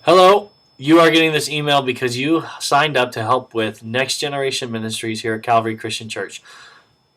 Hello, you are getting this email because you signed up to help with Next Generation Ministries here at Calvary Christian Church.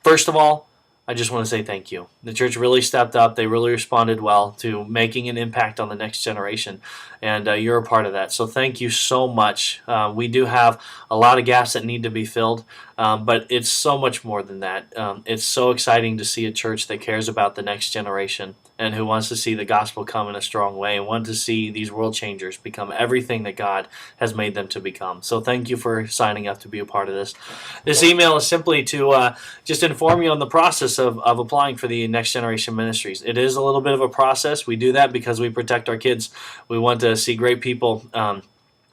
First of all, I just want to say thank you. The church really stepped up. They really responded well to making an impact on the next generation, and you're a part of that. So thank you so much. We do have a lot of gaps that need to be filled, but it's so much more than that. It's so exciting to see a church that cares about the next generation and who wants to see the gospel come in a strong way and want to see these world changers become everything that God has made them to become. So thank you for signing up to be a part of this. This email is simply to just inform you on the process of applying for the Next Generation Ministries. It is a little bit of a process. We do that because we protect our kids. We want to see great people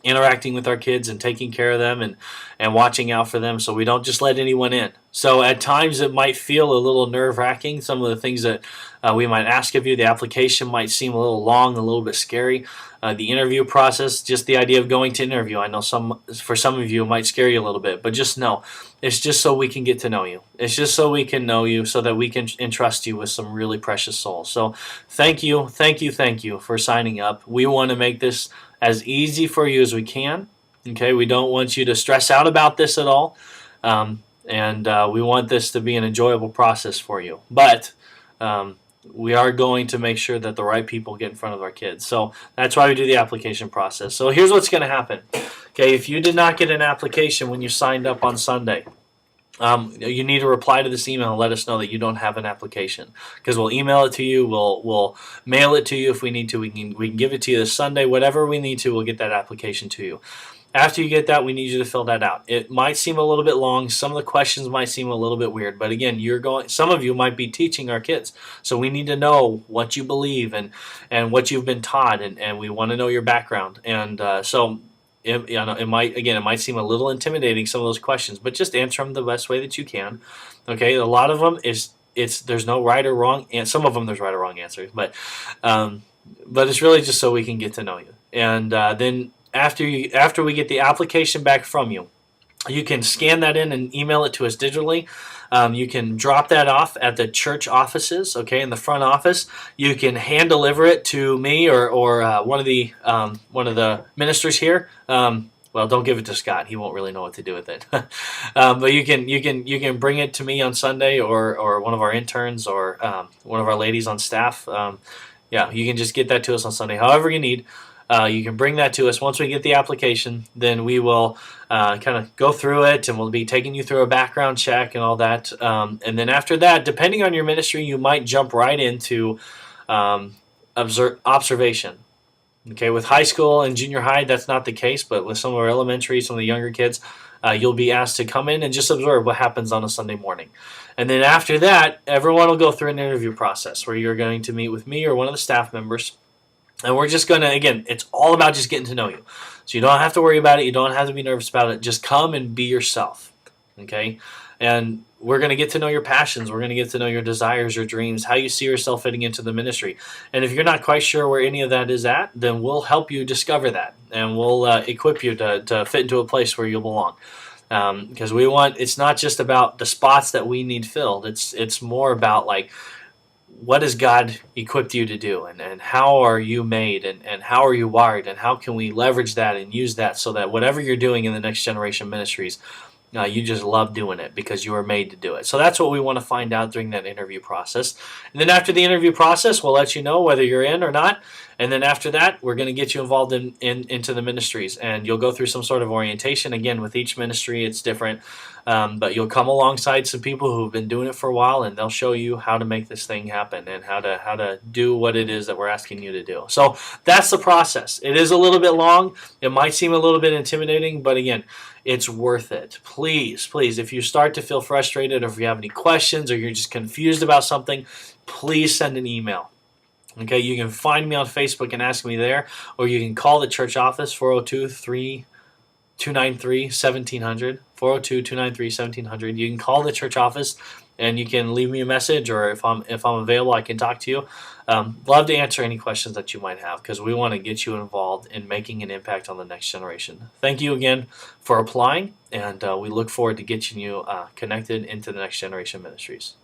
interacting with our kids and taking care of them and watching out for them, so we don't just let anyone in. So at times it might feel a little nerve-wracking, some of the things that we might ask of you. The application might seem a little long, a little bit scary. The interview process, just the idea of going to interview, I know for some of you it might scare you a little bit, but just know, it's just so we can get to know you. It's just so we can know you so that we can entrust you with some really precious souls. So thank you for signing up. We want to make this as easy for you as we can. Okay, we don't want you to stress out about this at all, and we want this to be an enjoyable process for you. But we are going to make sure that the right people get in front of our kids. So that's why we do the application process. So here's what's going to happen. Okay, if you did not get an application when you signed up on Sunday, you need to reply to this email and let us know that you don't have an application, because we'll email it to you, we'll mail it to you if we need to. We can give it to you this Sunday, whatever we need to. We'll get that application to you. After you get that, we need you to fill that out. It might seem a little bit long. Some of the questions might seem a little bit weird, but again, some of you might be teaching our kids, so we need to know what you believe and what you've been taught, and we want to know your background. And so it might seem a little intimidating, some of those questions, but just answer them the best way that you can. Okay, a lot of them there's no right or wrong, and some of them there's right or wrong answers, but it's really just so we can get to know you. And then after we get the application back from you, you can scan that in and email it to us digitally. You can drop that off at the church offices, okay, in the front office. You can hand deliver it to me or one of the ministers here. Well, don't give it to Scott; he won't really know what to do with it. But you can bring it to me on Sunday, or one of our interns, or one of our ladies on staff. You can just get that to us on Sunday, however you need. You can bring that to us. Once we get the application, then we will kind of go through it, and we'll be taking you through a background check and all that. And then after that, depending on your ministry, you might jump right into observation. Okay, with high school and junior high, that's not the case, but with some of our elementary, some of the younger kids, you'll be asked to come in and just observe what happens on a Sunday morning. And then after that, everyone will go through an interview process where you're going to meet with me or one of the staff members. And we're just going to, again, it's all about just getting to know you. So you don't have to worry about it. You don't have to be nervous about it. Just come and be yourself, okay? And we're going to get to know your passions. We're going to get to know your desires, your dreams, how you see yourself fitting into the ministry. And if you're not quite sure where any of that is at, then we'll help you discover that. And we'll equip you to fit into a place where you'll belong. Because it's not just about the spots that we need filled. It's more about, like, what has God equipped you to do, and how are you made, and how are you wired, and how can we leverage that and use that so that whatever you're doing in the Next Generation Ministries, you just love doing it because you were made to do it. So that's what we want to find out during that interview process. And then after the interview process, we'll let you know whether you're in or not. And then after that, we're going to get you involved into the ministries, and you'll go through some sort of orientation. Again, with each ministry, it's different, but you'll come alongside some people who've been doing it for a while, and they'll show you how to make this thing happen and how to do what it is that we're asking you to do. So that's the process. It is a little bit long. It might seem a little bit intimidating, but again, it's worth it. Please, if you start to feel frustrated, or if you have any questions, or you're just confused about something, please send an email. Okay, you can find me on Facebook and ask me there, or you can call the church office, 402-293-1700, 402-293-1700. You can call the church office, and you can leave me a message, or if I'm available, I can talk to you. Love to answer any questions that you might have, because we want to get you involved in making an impact on the next generation. Thank you again for applying, and we look forward to getting you connected into the Next Generation Ministries.